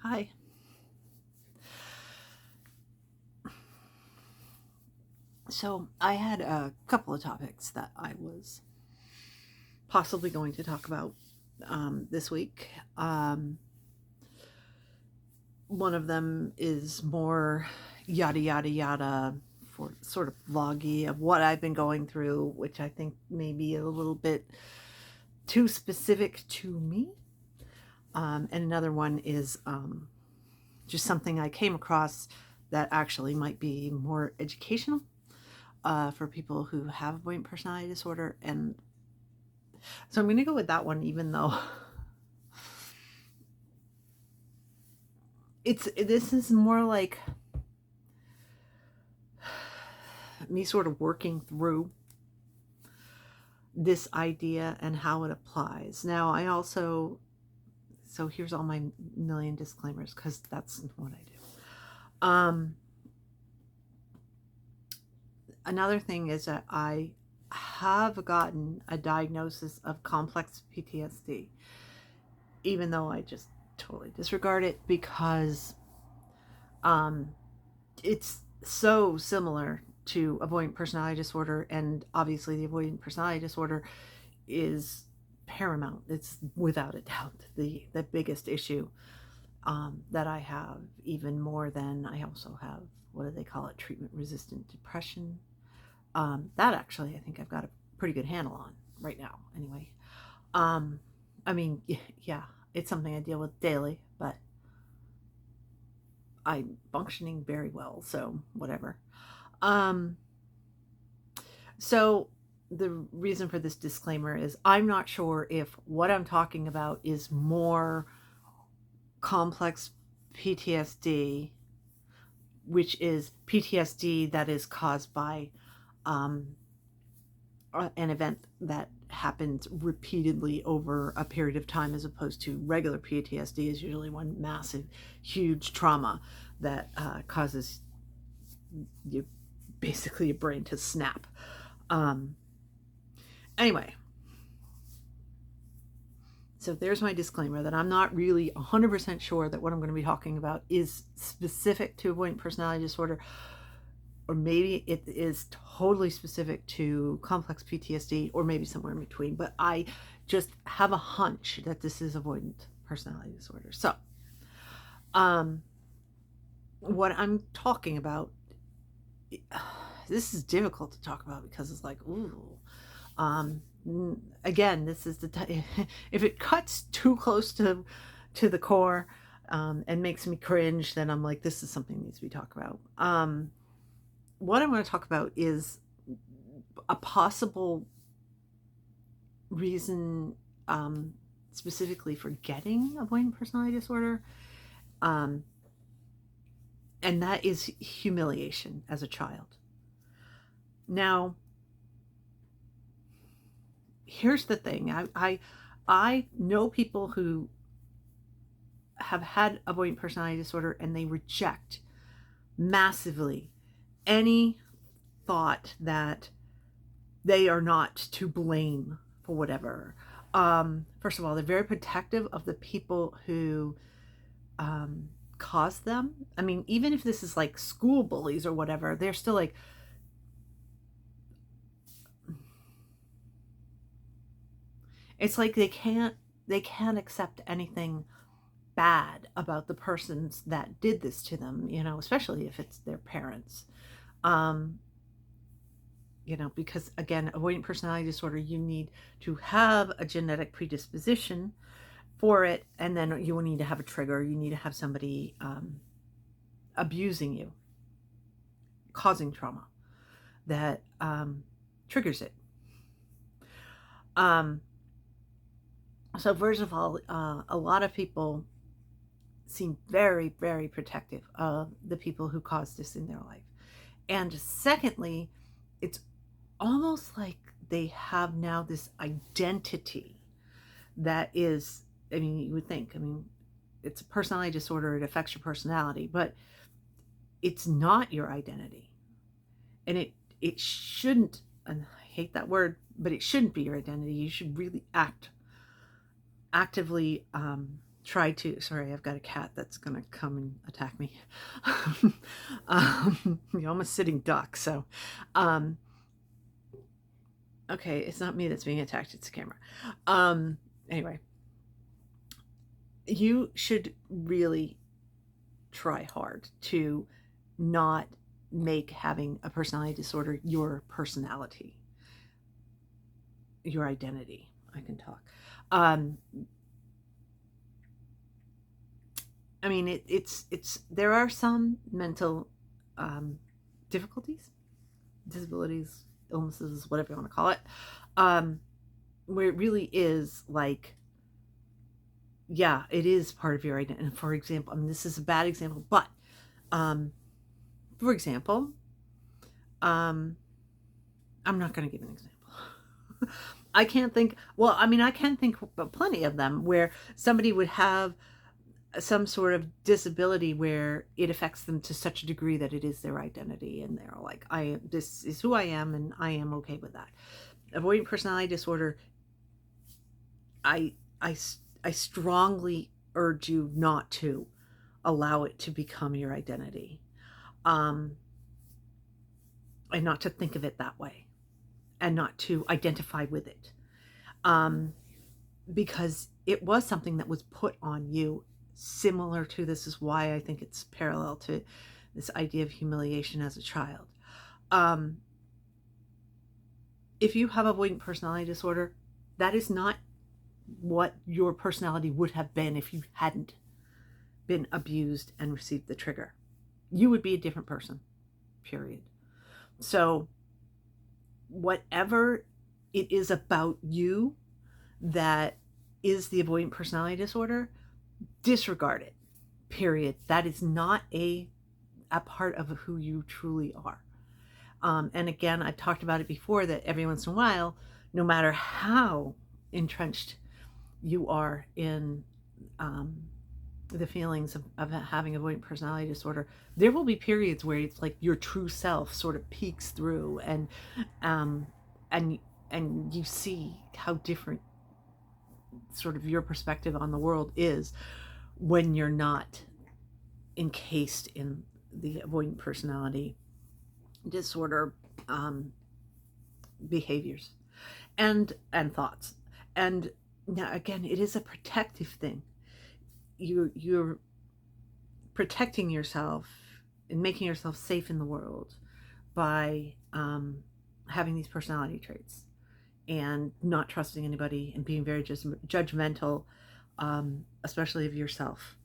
Hi. So I had a couple of topics that I was possibly going to talk about this week. One of them is more yada yada yada for sort of vloggy of what I've been going through, which I think may be a little bit too specific to me. And another one is just something I came across that actually might be more educational for people who have avoidant personality disorder. And so I'm going to go with that one, even though this is more like me sort of working through this idea and how it applies. Now, so here's all my million disclaimers because that's what I do. Another thing is that I have gotten a diagnosis of complex PTSD, even though I just totally disregard it because it's so similar to avoidant personality disorder, and obviously the avoidant personality disorder is paramount. It's without a doubt the biggest issue that I have, even more than I also have, what do they call it, treatment resistant depression. That actually I think I've got a pretty good handle on right now anyway. um, I mean, yeah, it's something I deal with daily, but I'm functioning very well, so whatever. Um, so the reason for this disclaimer is I'm not sure if what I'm talking about is more complex PTSD, which is PTSD that is caused by um, an event that happens repeatedly over a period of time, as opposed to regular PTSD is usually one massive, huge trauma that causes you basically your brain to snap. Um, anyway, so there's my disclaimer that I'm not really 100% sure that what I'm going to be talking about is specific to avoidant personality disorder, or maybe it is totally specific to complex PTSD, or maybe somewhere in between. But I just have a hunch that this is avoidant personality disorder. So, what I'm talking about, this is difficult to talk about because it's like, ooh. Um, Again, this is if it cuts too close to the core and makes me cringe, then I'm like, this is something that needs to be talked about. What I want to talk about is a possible reason, specifically for getting avoidant personality disorder, um, and that is humiliation as a child. Now, here's the thing. I know people who have had avoidant personality disorder, and they reject massively any thought that they are not to blame for whatever. First of all, they're very protective of the people who caused them. I mean, even if this is like school bullies or whatever, they're still like, it's like they can't accept anything bad about the persons that did this to them, especially if it's their parents. Um, because again, avoidant personality disorder, you need to have a genetic predisposition for it, and then you will need to have a trigger. You need to have somebody abusing you, causing trauma that triggers it. Um, so first of all, a lot of people seem very, very protective of the people who caused this in their life. And secondly, it's almost like they have now this identity that is, I mean, you would think, I mean, it's a personality disorder, it affects your personality, but it's not your identity. And it shouldn't, and I hate that word, but it shouldn't be your identity. You should really actively try to, sorry, I've got a cat that's going to come and attack me. I'm a sitting duck, so um, okay, it's not me that's being attacked, it's the camera. Anyway, you should really try hard to not make having a personality disorder your personality, your identity. I can talk. Um, I mean, it's there are some mental um, difficulties, disabilities, illnesses, whatever you want to call it, um, where it really is like, yeah, it is part of your identity. And for example, I mean, this is a bad example, but um, for example, um, I'm not going to give an example. I can't think, well, I mean, I can think of plenty of them where somebody would have some sort of disability where it affects them to such a degree that it is their identity, and they're like, this is who I am and I am okay with that. Avoidant personality disorder, I I I strongly urge you not to allow it to become your identity. Um and not to think of it that way, and not to identify with it. Um because it was something that was put on you. Similar to, this is why I think it's parallel to this idea of humiliation as a child. Um, if you have avoidant personality disorder, that is not what your personality would have been if you hadn't been abused and received the trigger. You would be a different person, period. So, whatever it is about you that is the avoidant personality disorder, disregard it, period. That is not a part of who you truly are. And again, I've talked about it before, that every once in a while, no matter how entrenched you are in um, the feelings of having avoidant personality disorder, there will be periods where it's like your true self sort of peeks through, um, and and you see how different sort of your perspective on the world is when you're not encased in the avoidant personality disorder um, behaviors and thoughts. And now again, it is a protective thing. You're protecting yourself and making yourself safe in the world by having these personality traits and not trusting anybody and being very judgmental, especially of yourself.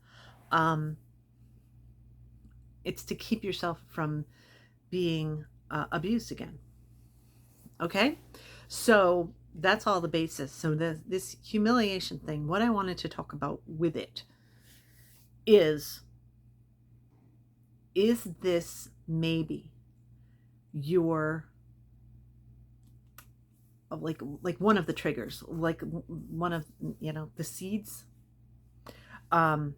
Um, it's to keep yourself from being abused again. Okay, so that's all the basis. So this humiliation thing, what I wanted to talk about with it is this maybe your like one of the triggers, like one of, the seeds. um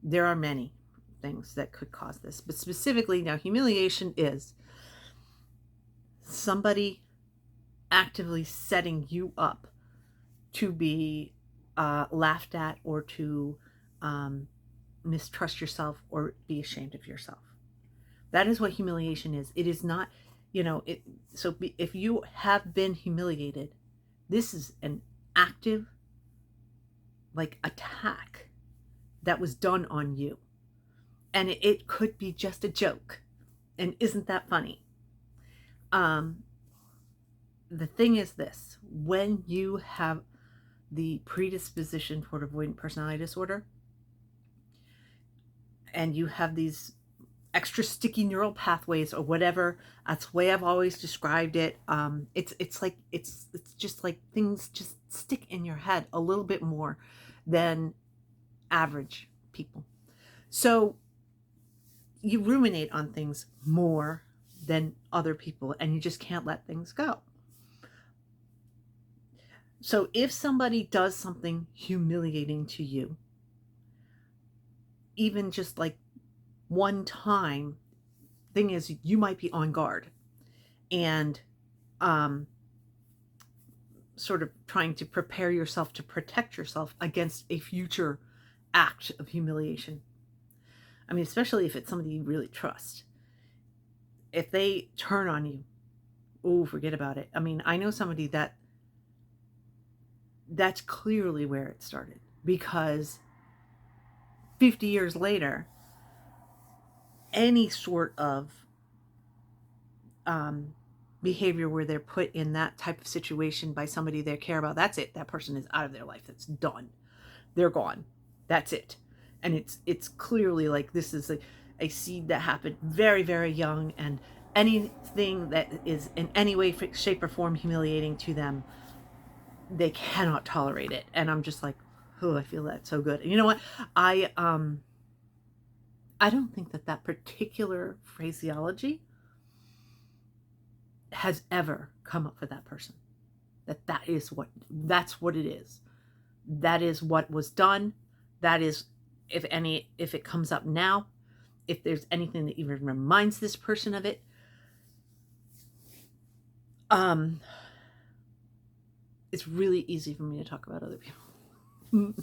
there are many things that could cause this, but specifically now, humiliation is somebody actively setting you up to be laughed at, or to mistrust yourself, or be ashamed of yourself. That is what humiliation is. It is not, it. So if you have been humiliated, this is an active, like, attack that was done on you, and it could be just a joke. And isn't that funny? The thing is this: when you have the predisposition toward avoidant personality disorder, and you have these extra sticky neural pathways or whatever, that's the way I've always described it. It's like it's just like things just stick in your head a little bit more than average people. So you ruminate on things more than other people, and you just can't let things go. So if somebody does something humiliating to you, even just like one time, thing is, you might be on guard and um, sort of trying to prepare yourself to protect yourself against a future act of humiliation. I mean, especially if it's somebody you really trust. If they turn on you, oh, forget about it. I mean, I know somebody that's clearly where it started, because 50 years later, any sort of behavior where they're put in that type of situation by somebody they care about, that's it. That person is out of their life. That's done. They're gone. That's it. And it's clearly like this is a seed that happened very, very young, and anything that is in any way, shape, or form humiliating to them, they cannot tolerate it. And I'm just like, oh, I feel that so good. And you know what? I don't think that particular phraseology has ever come up for that person. That's what it is. That is what was done. That is, if it comes up now, if there's anything that even reminds this person of it, it's really easy for me to talk about other people. And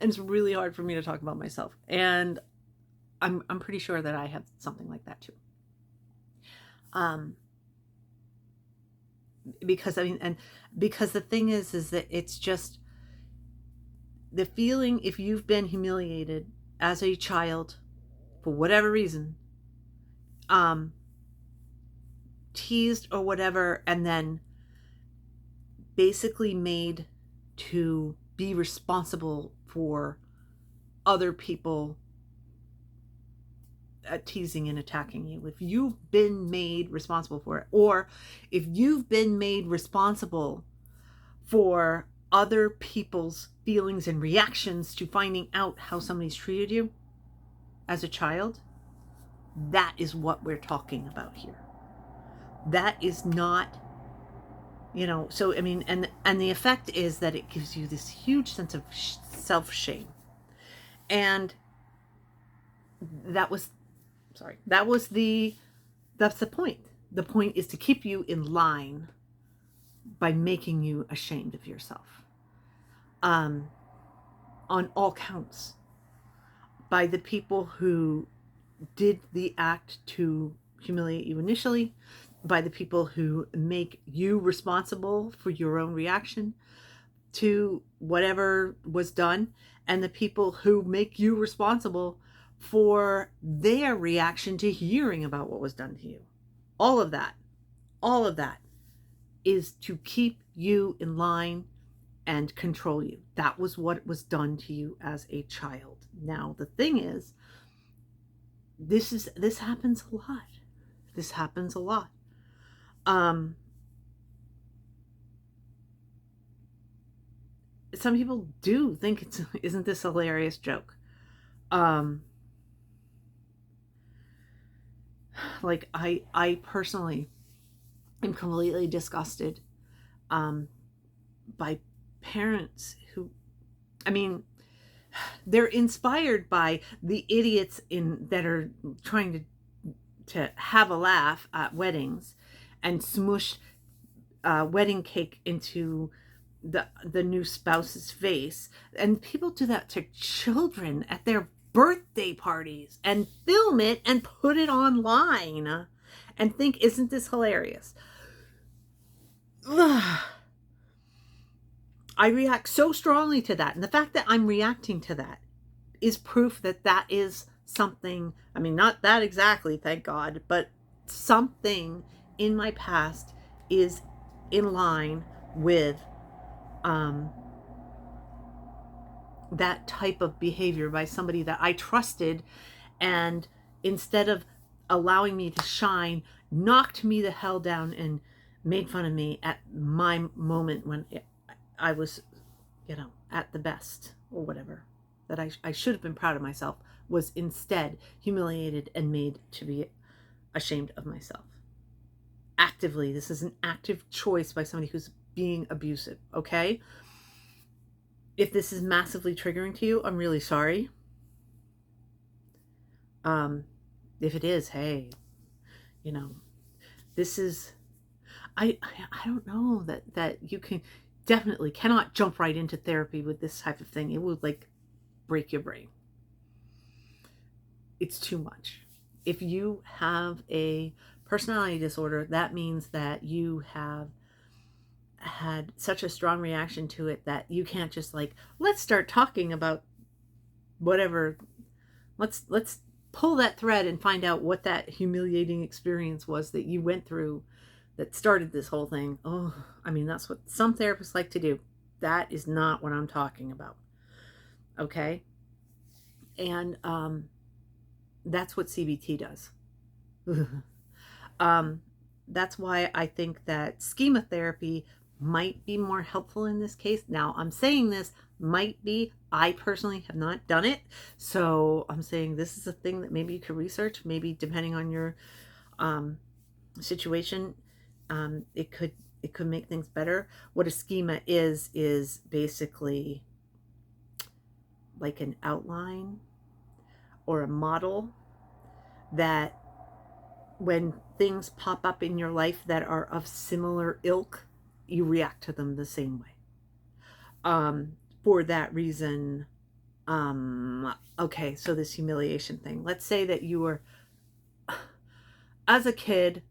it's really hard for me to talk about myself. And I'm pretty sure that I have something like that too. Because because the thing is that it's just the feeling, if you've been humiliated as a child for whatever reason, teased or whatever, and then basically made to be responsible for other people teasing and attacking you. If you've been made responsible for it, or if you've been made responsible for other people's feelings and reactions to finding out how somebody's treated you as a child, that is what we're talking about here. That is not, so I mean, and the effect is that it gives you this huge sense of self-shame. And that's the point. The point is to keep you in line by making you ashamed of yourself, on all counts, by the people who did the act to humiliate you initially, by the people who make you responsible for your own reaction to whatever was done, and the people who make you responsible for their reaction to hearing about what was done to you. All of that is to keep you in line and control you. That was what was done to you as a child. Now, the thing is, this happens a lot. This happens a lot. Some people do think isn't this a hilarious joke? Like I personally am completely disgusted by parents who, I mean, they're inspired by the idiots that are trying to have a laugh at weddings and smush wedding cake into the new spouse's face. And people do that to children at their birthday parties and film it and put it online and think, isn't this hilarious? Ugh. I react so strongly to that. And the fact that I'm reacting to that is proof that is something, I mean, not that exactly, thank God, but something in my past is in line with that type of behavior by somebody that I trusted, and instead of allowing me to shine, knocked me the hell down and made fun of me at my moment when I was, at the best or whatever, that I should have been proud of myself, was instead humiliated and made to be ashamed of myself. Actively, this is an active choice by somebody who's being abusive, okay? If this is massively triggering to you, I'm really sorry. If it is, hey, this is, I don't know that you definitely cannot jump right into therapy with this type of thing. It would break your brain. It's too much. If you have a personality disorder, that means that you have had such a strong reaction to it that you can't just like, let's start talking about whatever. Let's pull that thread and find out what that humiliating experience was that you went through that started this whole thing. Oh, I mean, that's what some therapists like to do. That is not what I'm talking about. Okay? And that's what CBT does. That's why I think that schema therapy might be more helpful in this case. Now, I'm saying this might be. I personally have not done it. So I'm saying this is a thing that maybe you could research. Maybe depending on your situation, it could make things better. What a schema is basically like an outline or a model that when things pop up in your life that are of similar ilk, you react to them the same way. For that reason, okay, so this humiliation thing. Let's say that you were, as a kid,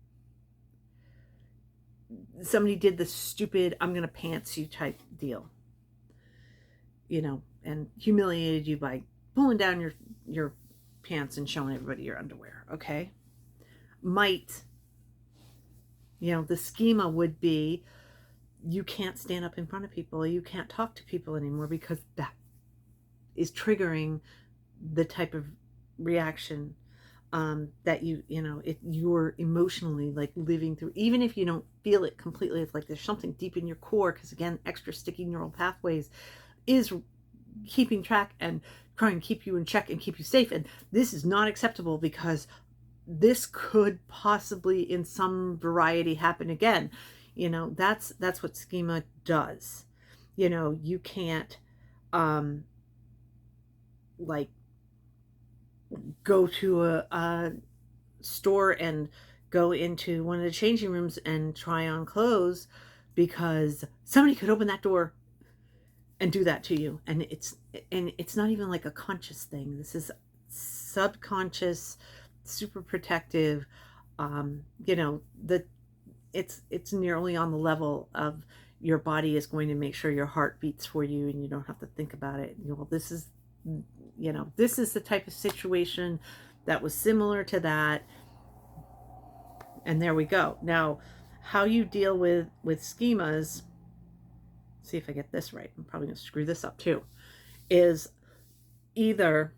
somebody did the stupid, I'm going to pants you type deal, you know, and humiliated you by pulling down your pants and showing everybody your underwear, okay? Might, you know, the schema would be you can't stand up in front of people, you can't talk to people anymore because that is triggering the type of reaction that you're emotionally like living through, even if you don't feel it completely. It's like there's something deep in your core, because again, extra sticky neural pathways is keeping track and trying to keep you in check and keep you safe. And this is not acceptable because this could possibly in some variety happen again. You know, that's what schema does. You know, you can't like go to a store and go into one of the changing rooms and try on clothes, because somebody could open that door and do that to you. And it's not even like a conscious thing. This is subconscious, super protective. You know, it's nearly on the level of your body is going to make sure your heart beats for you and you don't have to think about it. Well, this is the type of situation that was similar to that. And there we go. Now, how you deal with schemas, see if I get this right, I'm probably going to screw this up too, is either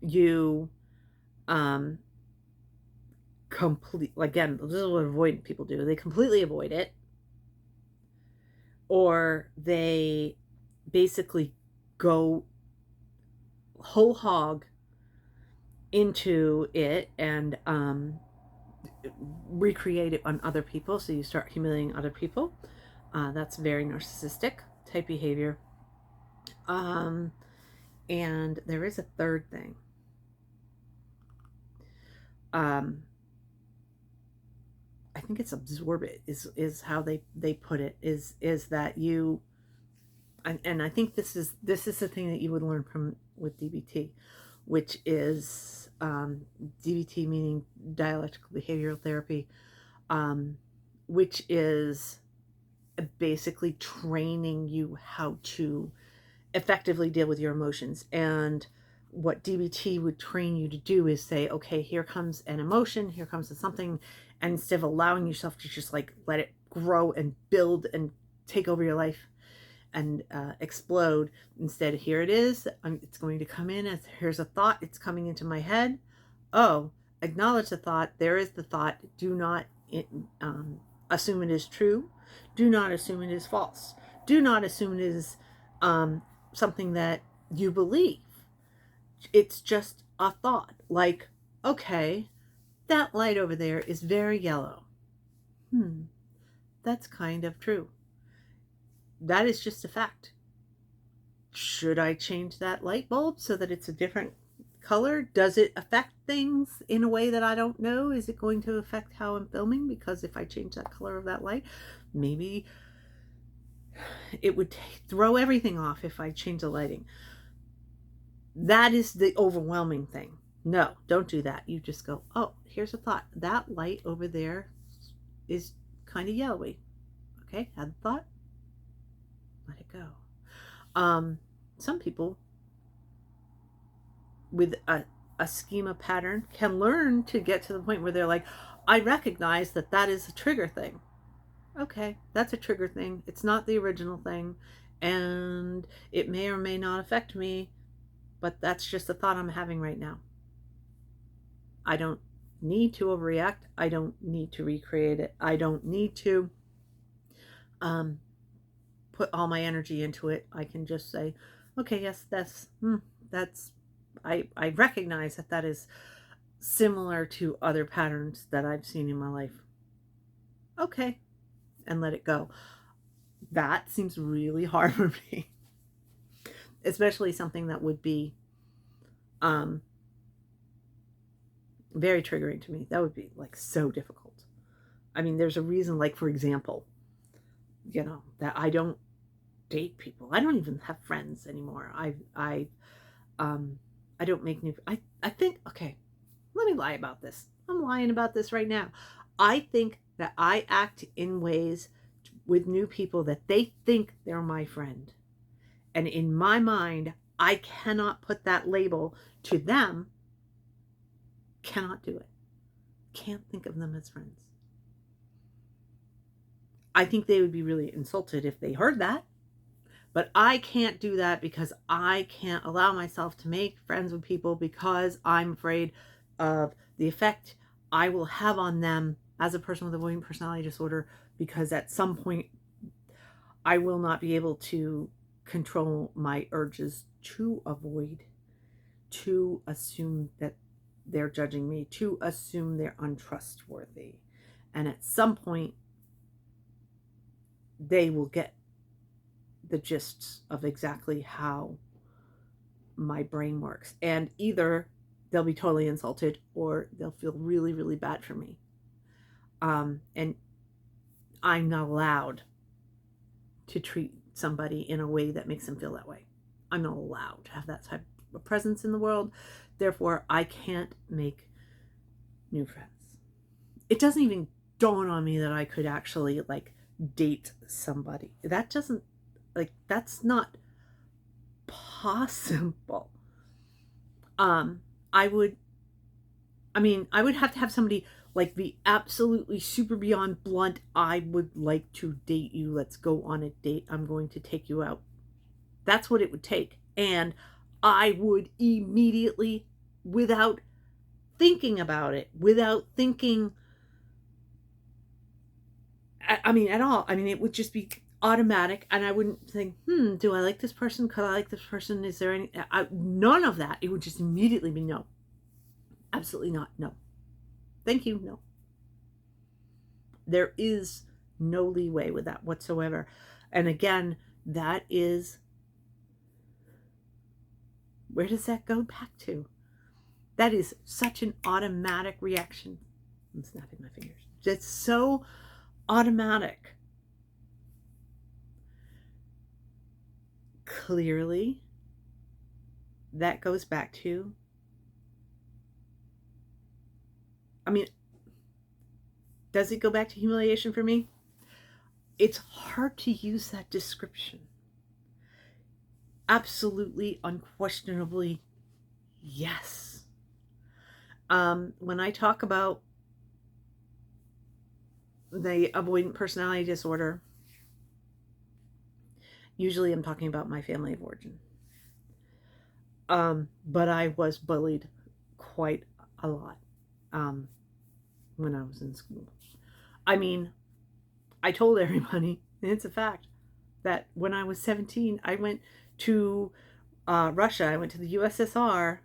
you again, this is what avoidant people do. They completely avoid it, or they basically go whole hog into it and recreate it on other people. So you start humiliating other people. That's very narcissistic type behavior. And there is a third thing. I think it's absorb it is how they put it, is that you, and I think this is the thing that you would learn from with DBT, which is DBT meaning dialectical behavioral therapy, which is basically training you how to effectively deal with your emotions. And what DBT would train you to do is say, okay, here comes an emotion, here comes something, and instead of allowing yourself to just like let it grow and build and take over your life and explode, instead, here it is. It's going to come in as, here's a thought, it's coming into my head. Oh, acknowledge the thought. There is the thought. Do not assume it is true. Do not assume it is false. Do not assume it is something that you believe. It's just a thought. Like, okay, that light over there is very yellow. That's kind of true. That is just a fact. Should I change that light bulb so that it's a different color? Does it affect things in a way that I don't know? Is it going to affect how I'm filming? Because if I change that color of that light, maybe it would throw everything off if I change the lighting. That is the overwhelming thing. No, don't do that. You just go, oh, here's a thought. That light over there is kind of yellowy. Okay, had the thought, let it go. Some people with a schema pattern can learn to get to the point where they're like, I recognize that that is a trigger thing. Okay, that's a trigger thing. It's not the original thing. And it may or may not affect me, but that's just a thought I'm having right now. I don't need to overreact. I don't need to recreate it. I don't need to um, put all my energy into it. I can just say, okay, yes, that's, I recognize that that is similar to other patterns that I've seen in my life. Okay, and let it go. That seems really hard for me, especially something that would be um, very triggering to me. That would be like so difficult. I mean, there's a reason, like, for example, that I don't date people. I don't even have friends anymore. Um, I don't make new, I think, okay, let me lie about this. I'm lying about this right now. I think that I act in ways with new people that they think they're my friend. And in my mind, I cannot put that label to them, cannot do it. Can't think of them as friends. I think they would be really insulted if they heard that. But I can't do that because I can't allow myself to make friends with people because I'm afraid of the effect I will have on them as a person with avoidant personality disorder, because at some point I will not be able to control my urges to avoid, to assume that they're judging me, to assume they're untrustworthy. And at some point, they will get the gist of exactly how my brain works. And either they'll be totally insulted or they'll feel really, really bad for me. And I'm not allowed to treat somebody in a way that makes them feel that way. I'm not allowed to have that type of presence in the world. Therefore, I can't make new friends. It doesn't even dawn on me that I could actually like date somebody. That doesn't, like, that's not possible. Um, I would, I would have to have somebody like be absolutely super beyond blunt. I would like to date you. Let's go on a date. I'm going to take you out. That's what it would take. And I would immediately, without thinking about it, without thinking, at all. It would just be automatic, and I wouldn't think, do I like this person? Could I like this person? Is there any, none of that. It would just immediately be no. Absolutely not. No. Thank you. No. There is no leeway with that whatsoever. And again, that is, where does that go back to? That is such an automatic reaction. I'm snapping my fingers. It's so automatic. Clearly, that goes back to, does it go back to humiliation for me? It's hard to use that description. Absolutely, unquestionably, yes. When I talk about the avoidant personality disorder, usually I'm talking about my family of origin. But I was bullied quite a lot when I was in school. I told everybody, and it's a fact, that when I was 17, I went to Russia. I went to the USSR,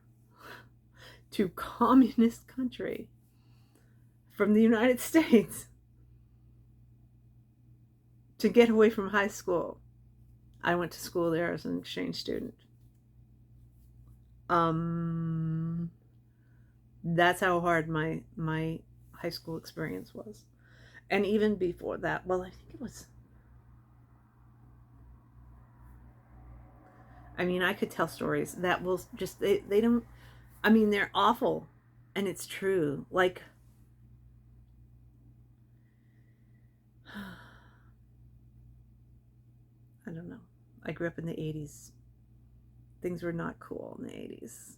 to communist country, from the United States, to get away from high school. I went to school there as an exchange student. That's how hard my high school experience was. And even before that, well, I think it was, I mean, I could tell stories that will just, they don't, I mean, they're awful. And it's true. Like, I don't know. I grew up in the 80s. Things were not cool in the 80s.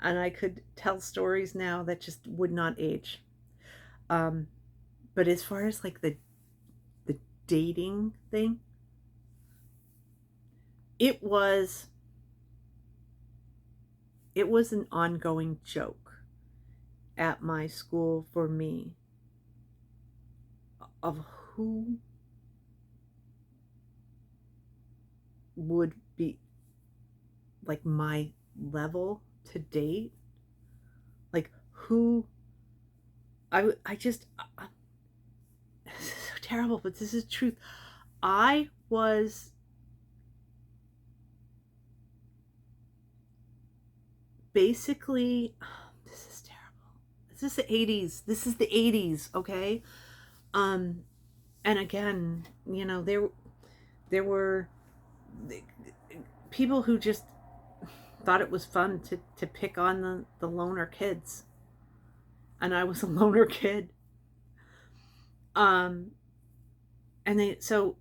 And I could tell stories now that just would not age. Um, but as far as like the dating thing, it was it was an ongoing joke at my school for me of who would be like my level to date, like who I just this is so terrible, but this is truth. I was basically, this is terrible. This is the 80s. This is the 80s, okay? Um and again, you know, there were people who just thought it was fun to pick on the loner kids. And I was a loner kid. Um and they so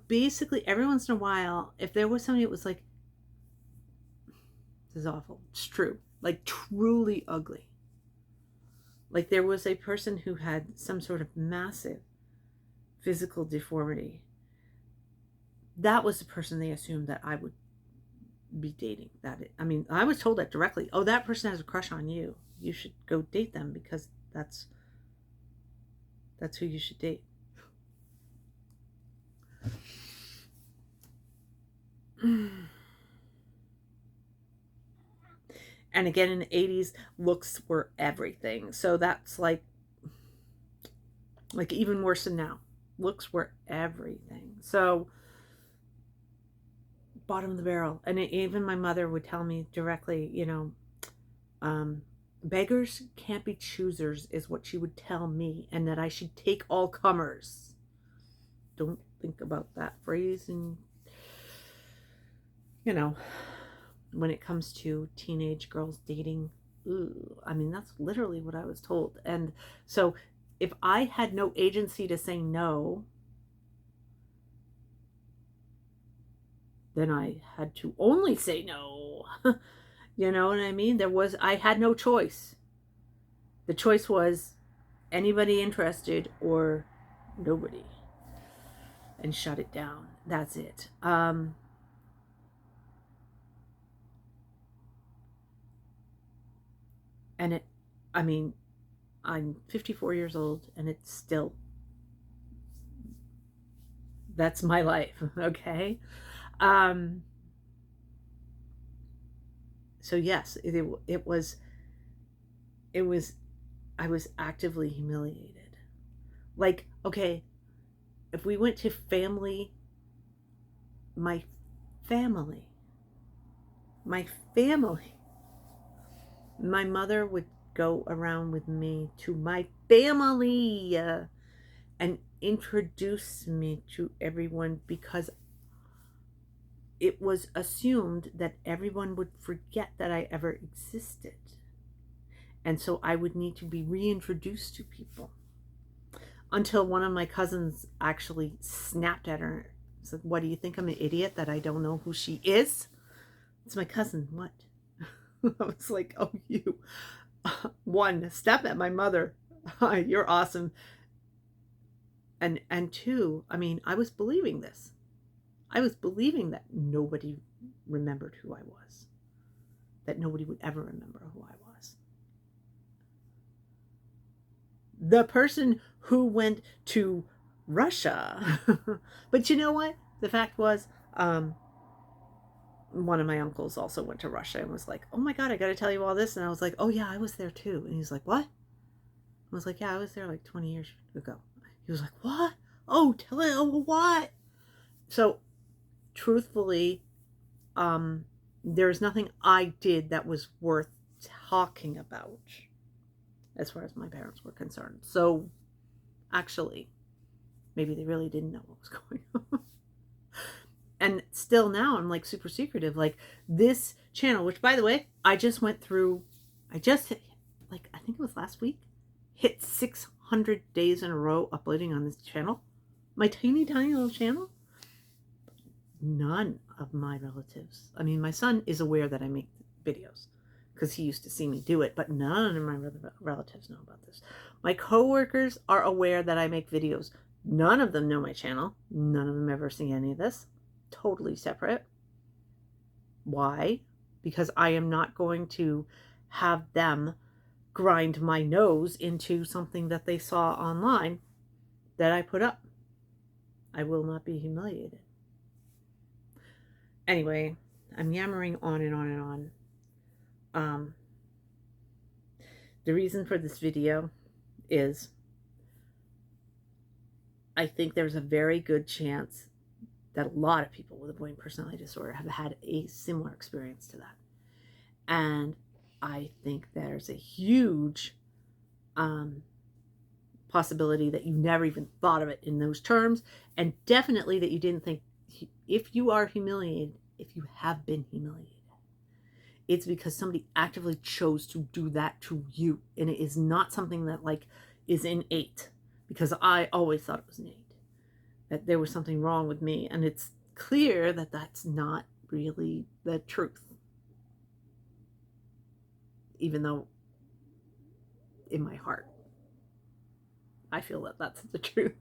basically every once in a while, if there was somebody that was like, this is awful, it's true, like truly ugly, like there was a person who had some sort of massive physical deformity, that was the person they assumed that I would be dating. I mean, I was told that directly. Oh, that person has a crush on you, you should go date them because that's who you should date. And again, in the 80s, looks were everything. So that's like even worse than now. Looks were everything. So bottom of the barrel. And even my mother would tell me directly, you know, beggars can't be choosers is what she would tell me, and that I should take all comers. Don't think about that phrase. And, you know, when it comes to teenage girls dating, ooh, I mean, that's literally what I was told. And so if I had no agency to say no, then I had to only say no. You know what I mean? I had no choice. The choice was anybody interested or nobody, and shut it down. That's it. And I mean, I'm 54 years old and it's still, that's my life. Okay. Um, so yes, it was, I was actively humiliated. Like, okay, if we went to family, my family, my family, my mother would go around with me to my family and introduce me to everyone because it was assumed that everyone would forget that I ever existed. And so I would need to be reintroduced to people until one of my cousins actually snapped at her and said, "What, do you think I'm an idiot that I don't know who she is? It's my cousin." What? I was like, "Oh, you." One, step at my mother. You're awesome. And two, I mean, I was believing this. I was believing that nobody remembered who I was, that nobody would ever remember who I was. The person who went to Russia. But you know what? The fact was, one of my uncles also went to Russia and was like, "Oh my God, I got to tell you all this." And I was like, "Oh yeah, I was there too." And he's like, "What?" I was like, "Yeah, I was there like 20 years ago." He was like, "What? Oh, tell it. Oh, what?" So truthfully, there's nothing I did that was worth talking about as far as my parents were concerned. So actually, maybe they really didn't know what was going on. And still now I'm like super secretive. Like this channel, which by the way, I just went through, I just hit, like, I think it was last week, hit 600 days in a row uploading on this channel. My tiny, tiny little channel. None of my relatives, I mean, my son is aware that I make videos because he used to see me do it, but none of my relatives know about this. My coworkers are aware that I make videos. None of them know my channel. None of them ever see any of this. Totally separate. Why? Because I am not going to have them grind my nose into something that they saw online that I put up. I will not be humiliated. Anyway, I'm yammering on and on and on. The reason for this video is I think there's a very good chance that a lot of people with avoidant personality disorder have had a similar experience to that. And I think there's a huge possibility that you never even thought of it in those terms, and definitely that you didn't think, if you are humiliated, if you have been humiliated, it's because somebody actively chose to do that to you. And it is not something that like is innate, because I always thought it was innate, that there was something wrong with me. And it's clear that that's not really the truth, even though in my heart I feel that that's the truth,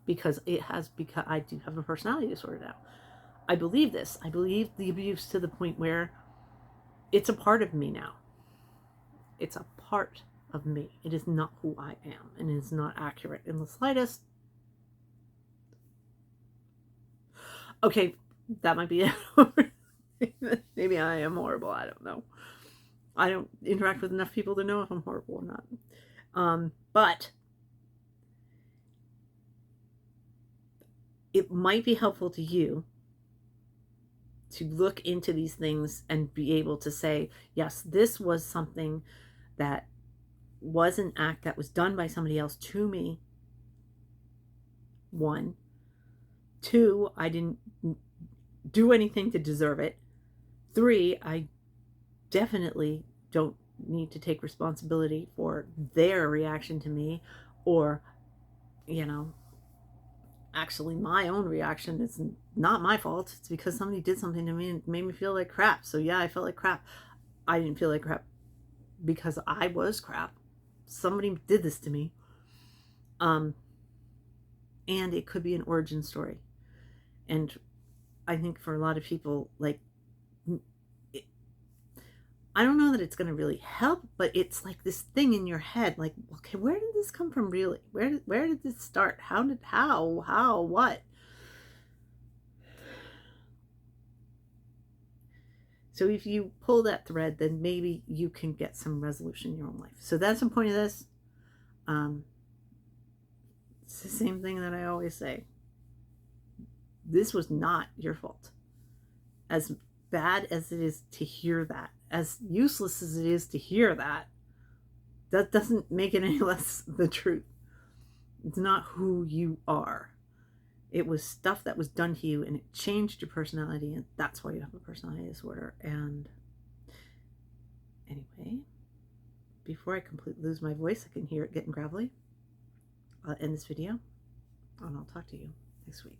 because it has become, I do have a personality disorder now. I believe this. I believe the abuse to the point where it's a part of me now. It's a part of me. It is not who I am, and it is not accurate in the slightest. Okay, that might be it. Maybe I am horrible. I don't know. I don't interact with enough people to know if I'm horrible or not. But it might be helpful to you to look into these things and be able to say, yes, this was something that was an act that was done by somebody else to me. 1. 2, I didn't do anything to deserve it. 3, I definitely don't need to take responsibility for their reaction to me, or, you know, actually my own reaction is not my fault. It's because somebody did something to me and made me feel like crap. So yeah, I felt like crap. I didn't feel like crap because I was crap. Somebody did this to me. And it could be an origin story. And I think for a lot of people, like, I don't know that it's going to really help, but it's like this thing in your head, like, okay, where did this come from really? Where did this start? How, what? So if you pull that thread, then maybe you can get some resolution in your own life. So that's the point of this. It's the same thing that I always say. This was not your fault. As bad as it is to hear that, as useless as it is to hear that, that doesn't make it any less the truth. It's not who you are. It was stuff that was done to you, and it changed your personality, and that's why you have a personality disorder. And anyway, before I completely lose my voice, I can hear it getting gravelly, I'll end this video, and I'll talk to you next week.